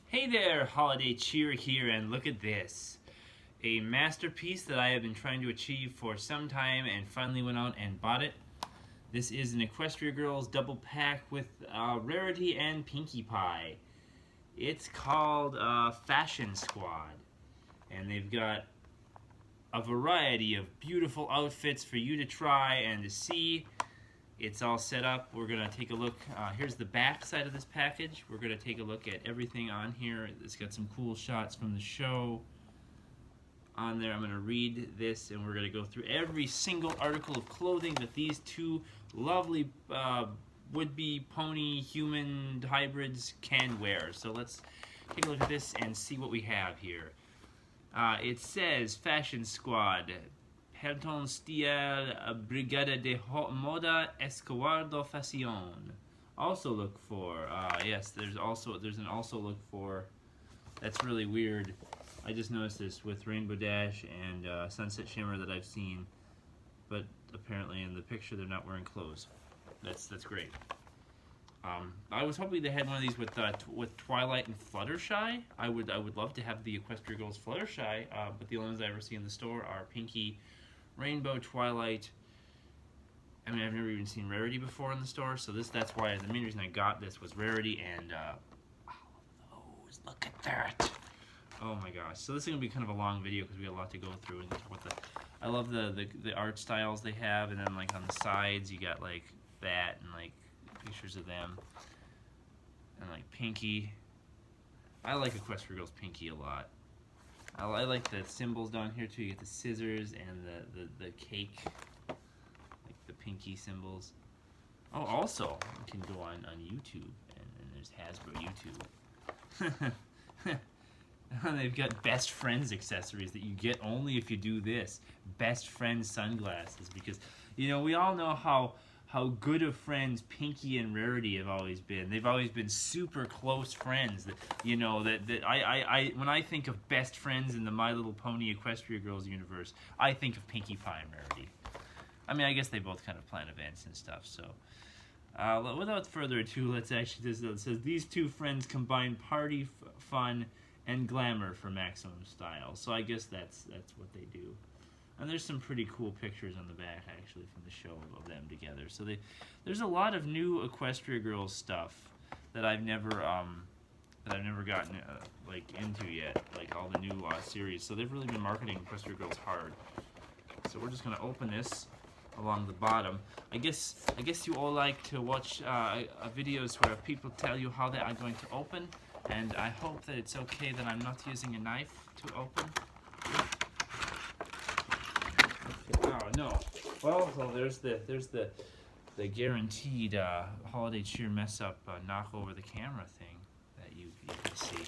Hey there, holiday cheer here, and look at this. A masterpiece that I have been trying to achieve for some time and finally went out and bought it. This is an Equestria Girls double pack with Rarity and Pinkie Pie. It's called Fashion Squad, and they've got a variety of beautiful outfits for you to try and to see. It's all set up. We're going to take a look. Here's the back side of this package. We're going to take a look at everything on here. It's got some cool shots from the show on there. I'm going to read this, and we're going to go through every single article of clothing that these two lovely would-be pony human hybrids can wear. So let's take a look at this and see what we have here. It says Fashion Squad. Pelton Style Brigada de Moda Esquadro Fashion. Also look for, yes, there's an also look for. That's really weird. I just noticed this with Rainbow Dash and Sunset Shimmer that I've seen, but apparently in the picture they're not wearing clothes. That's great. I was hoping they had one of these with Twilight and Fluttershy. I would love to have the Equestria Girls Fluttershy, but the only ones I ever see in the store are Pinkie, Rainbow, Twilight. I mean, I've never even seen Rarity before in the store, so that's why the main reason I got this was Rarity and all of those. Look at that! Oh my gosh! So this is gonna be kind of a long video because we got a lot to go through. And I love the art styles they have, and then like on the sides you got like that and like pictures of them, and like Pinkie. I like Equestria Girls Pinkie a lot. I like the symbols down here too. You get the scissors and the cake, like the Pinkie symbols. Oh, also you can go on YouTube and there's Hasbro YouTube. And they've got best friends accessories that you get only if you do this. Best friends sunglasses, because you know we all know how good of friends Pinkie and Rarity have always been. They've always been super close friends. That you know that I when I think of best friends in the My Little Pony Equestria Girls universe, I think of Pinkie Pie and Rarity. I mean, I guess they both kind of plan events and stuff. So, without further ado, let's actually. It says these two friends combine party fun and glamour for maximum style. So I guess that's what they do. And there's some pretty cool pictures on the back, actually, from the show of them together. So there's a lot of new Equestria Girls stuff that I've never gotten like into yet, like all the new series. So they've really been marketing Equestria Girls hard. So we're just gonna open this along the bottom. I guess you all like to watch videos where people tell you how they are going to open, and I hope that it's okay that I'm not using a knife to open. Oh no! Well, there's the guaranteed holiday cheer mess up, knock over the camera thing that you can see.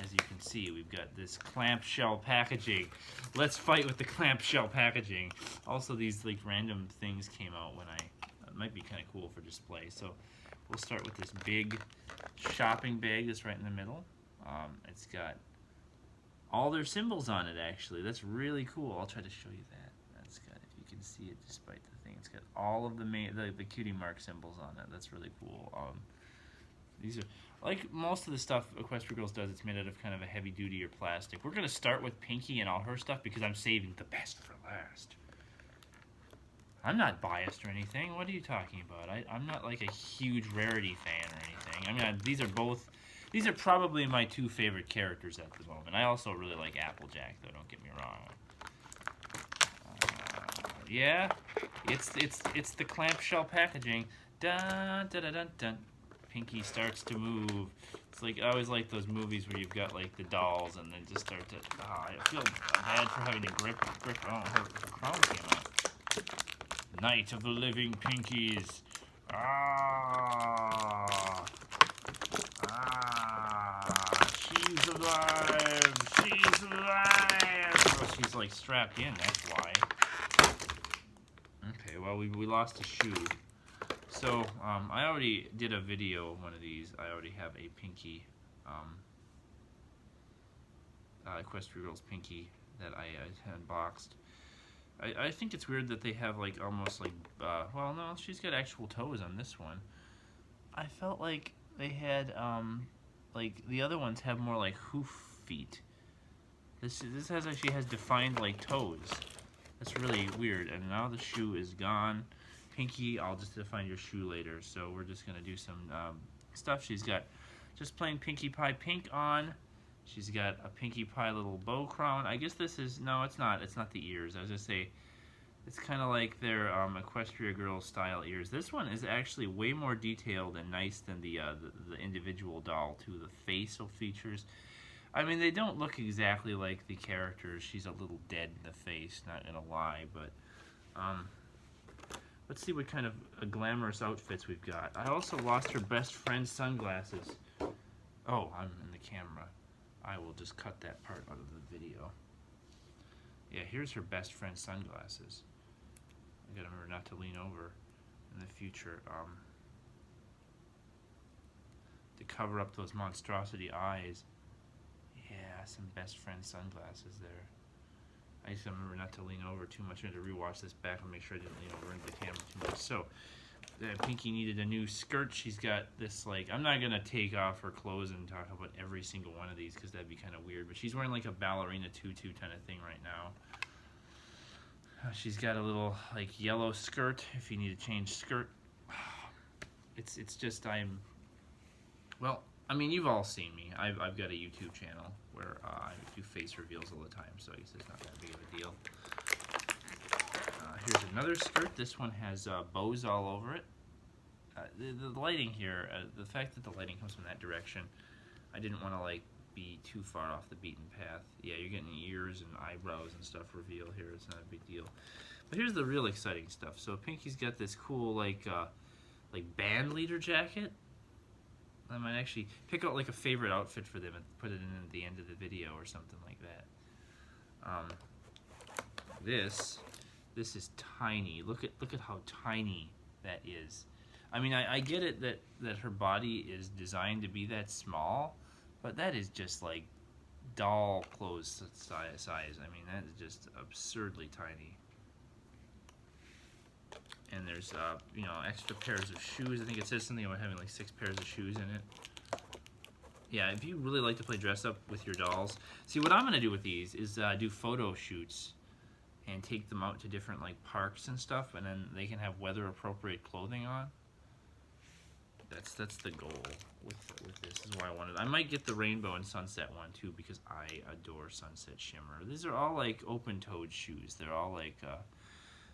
As you can see, we've got this clamshell packaging. Let's fight with the clamshell packaging. Also, these like random things came out when it might be kind of cool for display. So we'll start with this big shopping bag that's right in the middle. It's got all their symbols on it. Actually, that's really cool. I'll try to show you that. That's got, if you can see it, despite the thing, it's got all of the cutie mark symbols on it. That's really cool. These are like most of the stuff Equestria Girls does. It's made out of kind of a heavy duty or plastic. We're gonna start with Pinkie and all her stuff because I'm saving the best for last. I'm not biased or anything. What are you talking about? I'm not like a huge Rarity fan or anything. I mean, these are probably my two favorite characters at the moment. I also really like Applejack, though. Don't get me wrong. Yeah, it's the clamshell packaging. Dun dun dun dun dun. Pinkie starts to move. It's like I always like those movies where you've got like the dolls and they just start to. I feel bad for having to grip. Oh, her crown came out. Night of the Living Pinkies. She's alive. She's alive. Oh, she's like strapped in. That's why. Okay, well we lost a shoe. So I already did a video of one of these. I already have a Pinkie, Equestria Girls Pinkie that I unboxed. I think it's weird that they have like almost like, well no, she's got actual toes on this one. I felt like they had like the other ones have more like hoof feet. This actually has defined like toes. That's really weird. And now the shoe is gone. Pinkie, I'll just define your shoe later. So we're just gonna do some stuff. She's got just plain Pinkie Pie pink on. She's got a Pinkie Pie little bow crown. I guess this is, no, it's not. It's not the ears. I was gonna say, it's kind of like their Equestria Girls style ears. This one is actually way more detailed and nice than the individual doll too. The facial features. I mean, they don't look exactly like the characters. She's a little dead in the face, not gonna lie, but let's see what kind of glamorous outfits we've got. I also lost her best friend's sunglasses. Oh, I'm in the camera. I will just cut that part out of the video. Yeah, here's her best friend's sunglasses. I gotta remember not to lean over in the future. To cover up those monstrosity eyes. Yeah, some best friend sunglasses there. I just gotta remember not to lean over too much. I had to rewatch this back and make sure I didn't lean over into the camera too much. So, Pinkie needed a new skirt. She's got this, like, I'm not gonna take off her clothes and talk about every single one of these because that'd be kind of weird, but she's wearing like a ballerina tutu kind of thing right now. She's got a little like yellow skirt if you need to change skirt. It's just, well, I mean, you've all seen me. I've got a YouTube channel where I do face reveals all the time, so I guess it's not that big of a deal. Here's another skirt. This one has bows all over it. The lighting here, the fact that the lighting comes from that direction, I didn't want to like be too far off the beaten path. Yeah, you're getting ears and eyebrows and stuff reveal here. It's not a big deal. But here's the real exciting stuff. So Pinkie's got this cool like band leader jacket. I might actually pick out like a favorite outfit for them and put it in at the end of the video or something like that. This is tiny. Look at how tiny that is. I mean, I get it that her body is designed to be that small, but that is just like doll clothes size. I mean, that is just absurdly tiny. And there's you know, extra pairs of shoes. I think it says something about having like 6 pairs of shoes in it. Yeah, if you really like to play dress up with your dolls, see what I'm gonna do with these is do photo shoots and take them out to different like parks and stuff, and then they can have weather appropriate clothing on. That's the goal with this. Is why I wanted. I might get the rainbow and sunset one too because I adore Sunset Shimmer. These are all like open-toed shoes. They're all like.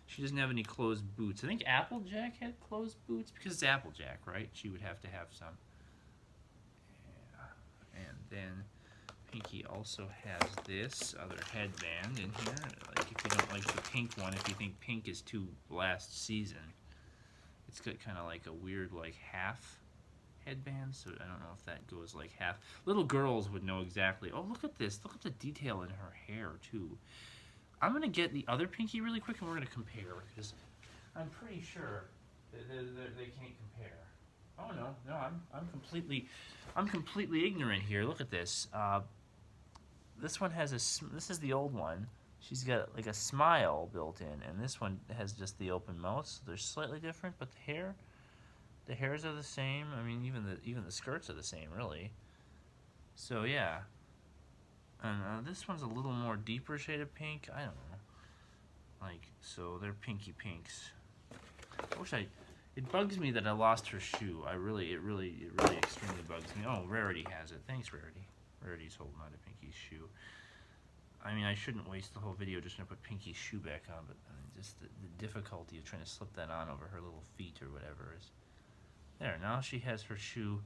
She doesn't have any closed boots. I think Applejack had closed boots because it's Applejack, right? She would have to have some. Yeah. And then Pinkie also has this other headband in here. Like if you don't like the pink one, if you think pink is too last season, it's got kind of like a weird like half headband. So I don't know if that goes like half. Little girls would know exactly. Oh, look at this. Look at the detail in her hair too. I'm gonna get the other Pinkie really quick, and we're gonna compare because I'm pretty sure they can't compare. Oh no, I'm completely ignorant here. Look at this. This one has this is the old one. She's got like a smile built in, and this one has just the open mouth. So they're slightly different, but the hairs are the same. I mean, even the skirts are the same, really. So yeah. And this one's a little more deeper shade of pink. I don't know. Like, so they're Pinkie pinks. It bugs me that I lost her shoe. It really extremely bugs me. Oh, Rarity has it. Thanks, Rarity. Rarity's holding on to Pinkie's shoe. I mean, I shouldn't waste the whole video just trying to put Pinkie's shoe back on, but just the difficulty of trying to slip that on over her little feet or whatever is. There, now she has her shoe.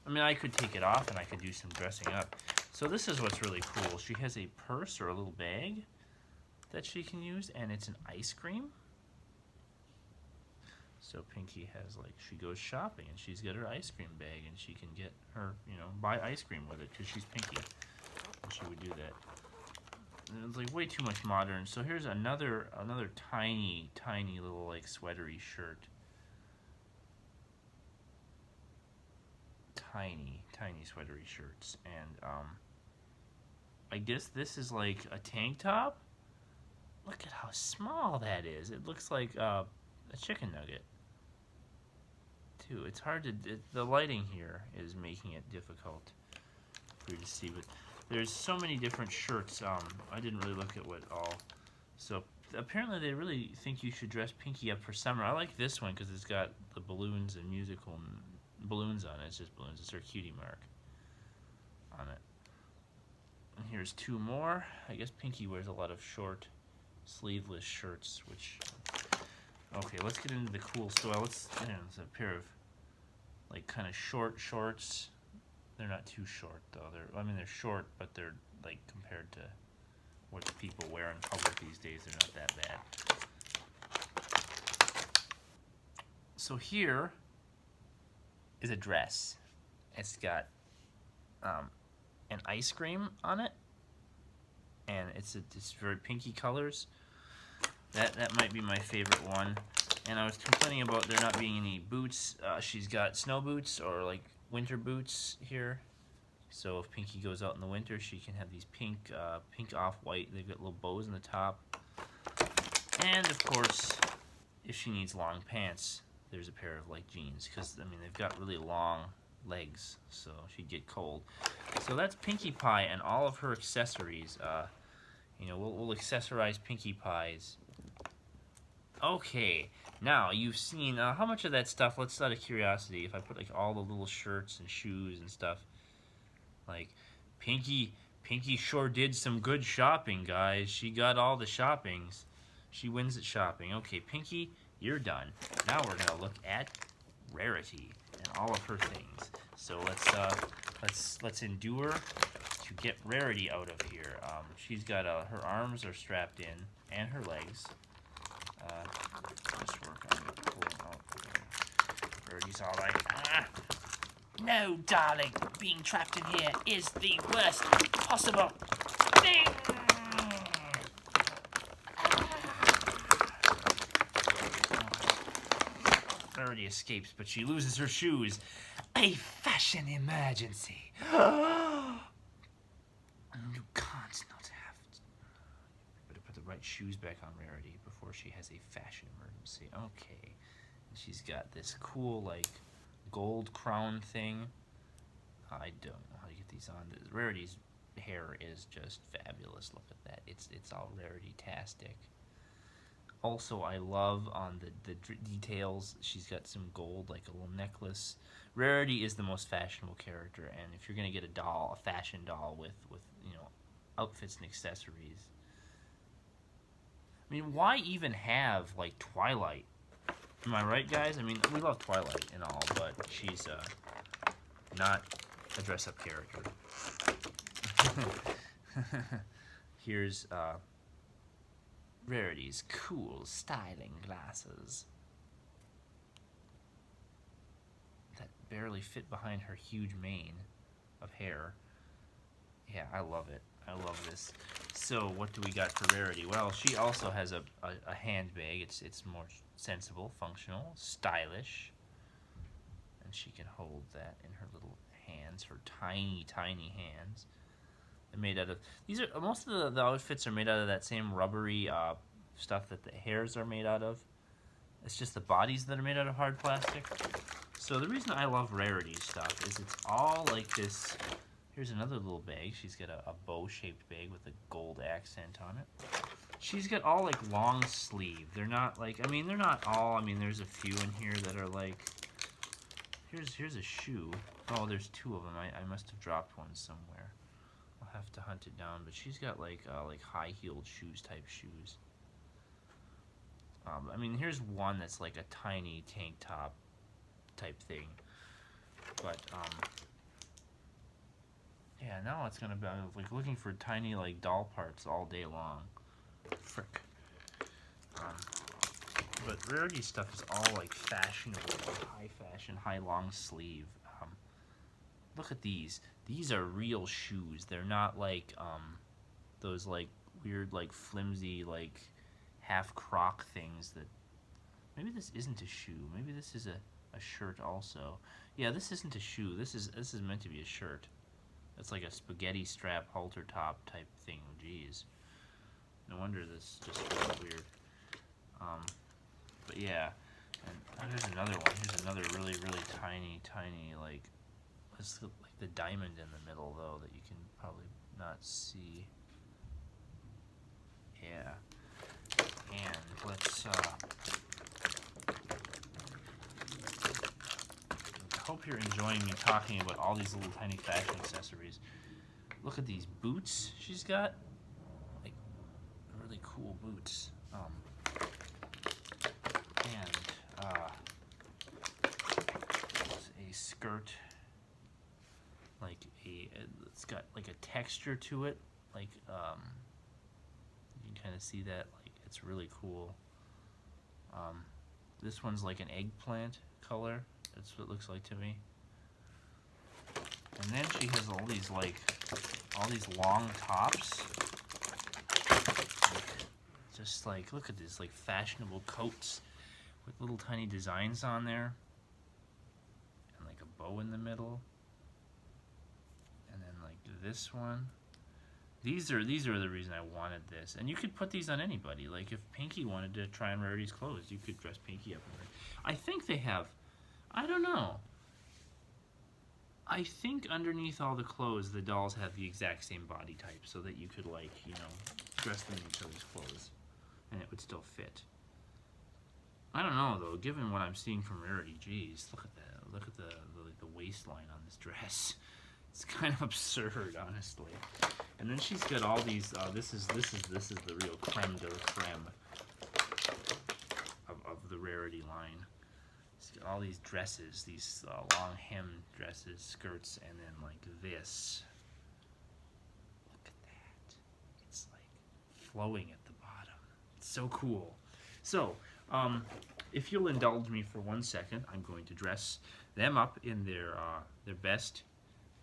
I mean, I could take it off and I could do some dressing up. So this is what's really cool. She has a purse or a little bag that she can use, and it's an ice cream. So Pinkie has, like, she goes shopping and she's got her ice cream bag and she can get her, you know, buy ice cream with it because she's Pinkie. And she would do that. And it's like way too much modern. So here's another tiny little like sweatery shirt. Tiny sweatery shirts, and I guess this is like a tank top. Look at how small that is. It looks like a chicken nugget, too. It's hard to, the lighting here is making it difficult for you to see, but there's so many different shirts. I didn't really look at what all. So apparently they really think you should dress Pinkie up for summer. I like this one because it's got the balloons and musical balloons on it. It's just balloons. It's her cutie mark on it. And here's two more. I guess Pinkie wears a lot of short sleeveless shirts, which, okay, let's get into the cool stuff. Let's, it's a pair of like kind of short shorts. They're not too short though. They're short, but they're like compared to what the people wear in public these days, they're not that bad. So here is a dress. It's got an ice cream on it, and it's very pinky colors. That might be my favorite one. And I was complaining about there not being any boots. She's got snow boots or like winter boots here. So if Pinkie goes out in the winter, she can have these pink off-white. They've got little bows in the top. And of course, if she needs long pants, there's a pair of like jeans, because I mean they've got really long legs, so she'd get cold. So that's Pinkie Pie and all of her accessories. We'll accessorize Pinkie Pie's. Okay, now you've seen how much of that stuff. Let's, out of curiosity, if I put like all the little shirts and shoes and stuff, like Pinkie sure did some good shopping, guys. She got all the shoppings. She wins at shopping. Okay, Pinkie, you're done. Now we're gonna look at Rarity and all of her things. So let's endure to get Rarity out of here. She's got her arms are strapped in and her legs. Let's work on pulling out. Rarity's all right. No, darling, being trapped in here is the worst possible thing. Rarity escapes, but she loses her shoes. A fashion emergency. You can't not have. Better put the right shoes back on Rarity before she has a fashion emergency. Okay. And she's got this cool, like, gold crown thing. I don't know how to get these on. Rarity's hair is just fabulous. Look at that. It's all Rarity-tastic. Also, I love on the details, she's got some gold, like a little necklace. Rarity is the most fashionable character, and if you're going to get a doll, a fashion doll with outfits and accessories, I mean, why even have, like, Twilight? Am I right, guys? I mean, we love Twilight and all, but she's not a dress-up character. Here's Rarity's cool styling glasses that barely fit behind her huge mane of hair. Yeah, I love it. I love this. So what do we got for Rarity? Well, she also has a handbag. It's more sensible, functional, stylish, and she can hold that in her little hands, her tiny, tiny hands. They're made out of, most of the outfits are made out of that same rubbery stuff that the hairs are made out of. It's just the bodies that are made out of hard plastic. So the reason I love Rarity stuff is it's all like this. Here's another little bag. She's got a bow-shaped bag with a gold accent on it. She's got all like long sleeve. They're not like, they're not all, there's a few in here that are like, here's a shoe. Oh, there's two of them. I must have dropped one somewhere. I'll have to hunt it down, but she's got like high-heeled shoes type shoes. Here's one that's like a tiny tank top type thing. But yeah, now it's gonna be like looking for tiny like doll parts all day long. Frick. But Rarity stuff is all like fashionable, high fashion, high long sleeve. Look at these. These are real shoes. They're not like those like weird like flimsy like half croc things that. Maybe this isn't a shoe. Maybe this is a shirt also. Yeah, this isn't a shoe. This is meant to be a shirt. It's like a spaghetti strap halter top type thing. Jeez. No wonder this just feels weird. But yeah, And here's another one. Here's another really, really tiny, like, it's like the diamond in the middle, though, that you can probably not see. Yeah. And let's, I hope you're enjoying me talking about all these little tiny fashion accessories. Look at these boots she's got. Like, really cool boots. And a skirt. Like it's got like a texture to it. Like, you can kind of see that. Like, it's really cool. This one's like an eggplant color. That's what it looks like to me. And then she has all these long tops. Just like, look at this, like fashionable coats with little tiny designs on there. And like a bow in the middle. And then like this one. These are the reason I wanted this. And you could put these on anybody. Like if Pinkie wanted to try on Rarity's clothes, you could dress Pinkie up in her. I think they have, I don't know. I think underneath all the clothes, the dolls have the exact same body type, so that you could, like, you know, dress them in each other's clothes, and it would still fit. I don't know though. Given what I'm seeing from Rarity, geez, look at that. Look at the waistline on this dress. It's kind of absurd, honestly. And then she's got all these. This is the real creme de la creme of the Rarity line. She's got all these dresses, these long hem dresses, skirts, and then like this. Look at that. It's like flowing at the bottom. It's so cool. So, if you'll indulge me for 1 second, I'm going to dress them up in their best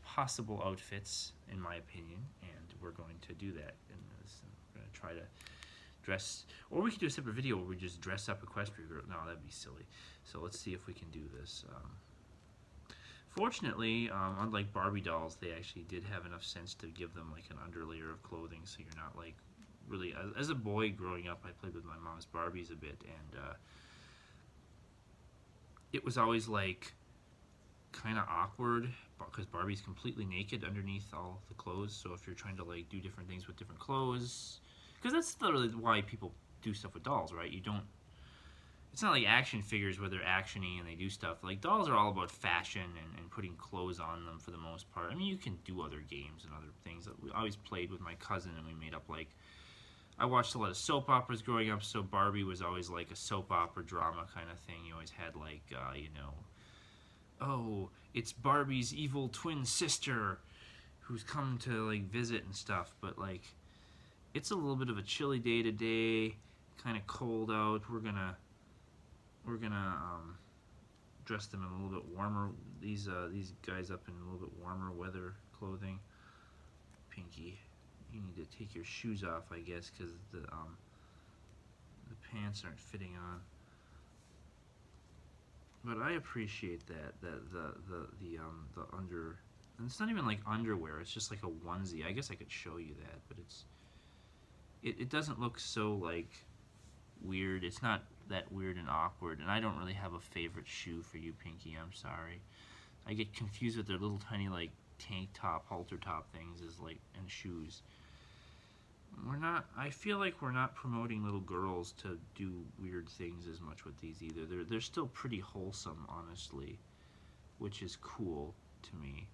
possible outfits, in my opinion, and we're going to do that. And we're going to try to dress, or we could do a separate video where we just dress up Equestria girl. No, that'd be silly. So let's see if we can do this. Fortunately, unlike Barbie dolls, they actually did have enough sense to give them like an underlayer of clothing, so you're not like really. As a boy growing up, I played with my mom's Barbies a bit, and it was always like kind of awkward because Barbie's completely naked underneath all the clothes. So if you're trying to like do different things with different clothes, because that's literally why people do stuff with dolls, right? You don't. It's not like action figures where they're actiony and they do stuff. Like dolls are all about fashion and putting clothes on them for the most part. I mean, you can do other games and other things. We always played with my cousin and we made up like. I watched a lot of soap operas growing up, so Barbie was always like a soap opera drama kind of thing. You always had like, you know, oh, it's Barbie's evil twin sister who's come to like visit and stuff. But like, it's a little bit of a chilly day today, kind of cold out. We're gonna dress them in a little bit warmer. These guys up in a little bit warmer weather clothing. Pinkie, you need to take your shoes off, I guess, because the pants aren't fitting on. But I appreciate that the under, and it's not even like underwear. It's just like a onesie. I guess I could show you that, but it doesn't look so like weird. It's not that weird and awkward. And I don't really have a favorite shoe for you, Pinkie. I'm sorry. I get confused with their little tiny like tank top, halter top things as like and shoes. I feel like we're not promoting little girls to do weird things as much with these either. They're still pretty wholesome, honestly, which is cool to me.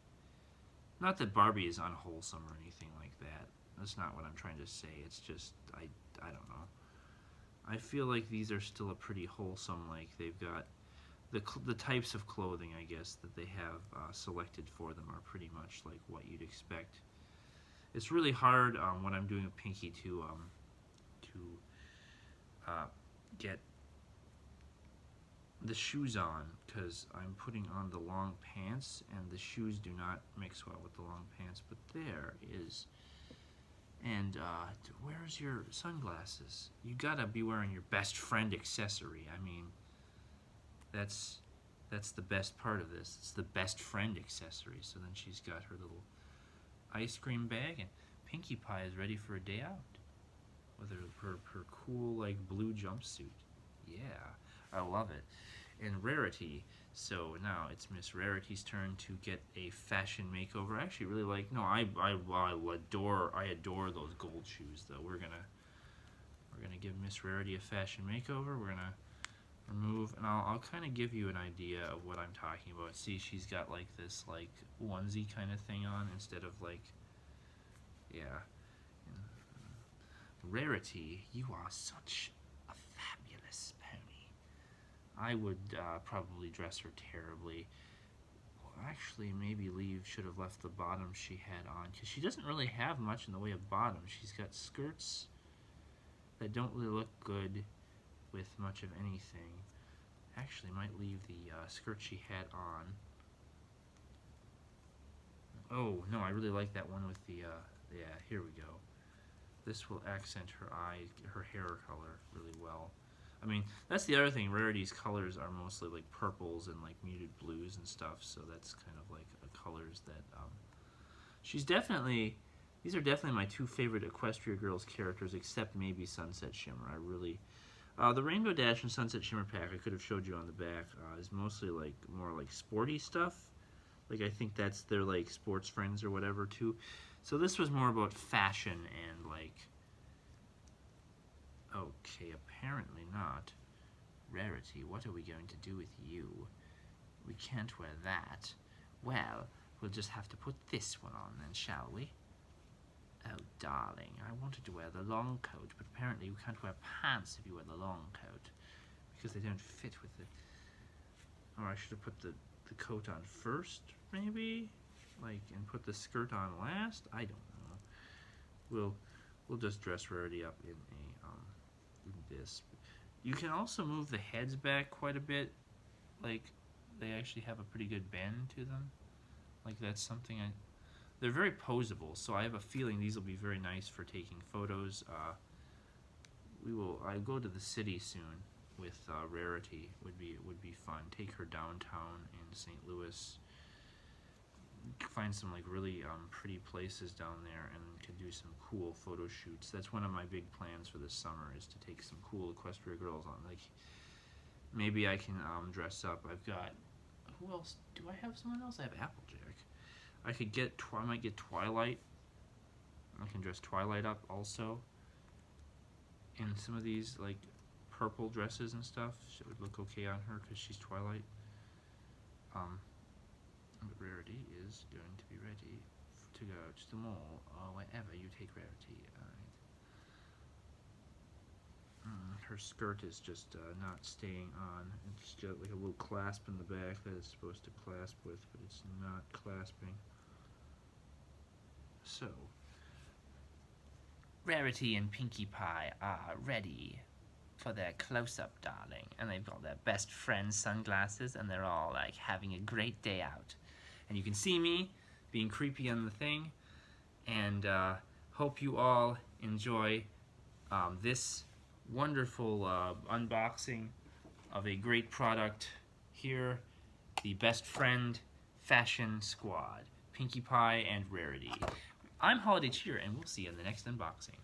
Not that Barbie is unwholesome or anything like that. That's not what I'm trying to say. It's just, I don't know. I feel like these are still a pretty wholesome, like they've got the types of clothing, I guess, that they have selected for them are pretty much like what you'd expect. It's really hard when I'm doing a Pinkie to get the shoes on, because I'm putting on the long pants and the shoes do not mix well with the long pants. But there is, and where's your sunglasses? You gotta be wearing your best friend accessory. I mean, that's the best part of this. It's the best friend accessory. So then she's got her little ice cream bag, and Pinkie Pie is ready for a day out with her cool like blue jumpsuit. Yeah. I love it. And Rarity. So now it's Miss Rarity's turn to get a fashion makeover. I actually really like. No, I adore those gold shoes though. We're gonna give Miss Rarity a fashion makeover. We're gonna remove, and I'll kind of give you an idea of what I'm talking about. See, she's got like this like onesie kind of thing on instead of like, yeah. Rarity, you are such a fabulous pony. I would probably dress her terribly. Well, actually, maybe should have left the bottom she had on, because she doesn't really have much in the way of bottom. She's got skirts that don't really look good with much of anything. Actually, might leave the skirt she had on. Oh, no, I really like that one with the, yeah, here we go. This will accent her eye, her hair color really well. I mean, that's the other thing. Rarity's colors are mostly like purples and like muted blues and stuff, so that's kind of like colors that she's definitely. These are definitely my two favorite Equestria Girls characters, except maybe Sunset Shimmer. I really, the Rainbow Dash and Sunset Shimmer pack I could have showed you on the back is mostly like more like sporty stuff. Like I think that's their like sports friends or whatever too. So this was more about fashion and like. Okay, apparently not. Rarity, what are we going to do with you? We can't wear that. Well, we'll just have to put this one on then, shall we? Oh, darling, I wanted to wear the long coat, but apparently you can't wear pants if you wear the long coat, because they don't fit with it. Or I should have put the coat on first, maybe? Like, and put the skirt on last? I don't know. We'll just dress Rarity up in this. You can also move the heads back quite a bit. Like, they actually have a pretty good bend to them. Like, that's something they're very posable, so I have a feeling these will be very nice for taking photos. I'll go to the city soon with Rarity. Would be fun. Take her downtown in St. Louis. Find some like really pretty places down there and could do some cool photo shoots. That's one of my big plans for this summer, is to take some cool Equestria Girls on. Like, maybe I can dress up. I've got, who else? Do I have someone else? I have Applejack. I might get Twilight. I can dress Twilight up also in some of these like purple dresses and stuff. It would look okay on her because she's Twilight. But Rarity is going to be ready to go to the mall or wherever you take Rarity. Her skirt is just not staying on. It's got like a little clasp in the back that it's supposed to clasp with, but it's not clasping. So, Rarity and Pinkie Pie are ready for their close-up, darling. And they've got their best friend sunglasses, and they're all like having a great day out. And you can see me being creepy on the thing, and hope you all enjoy this wonderful unboxing of a great product here, the Best Friend Fashion Squad, Pinkie Pie and Rarity. I'm Holiday Cheer, and we'll see you in the next unboxing.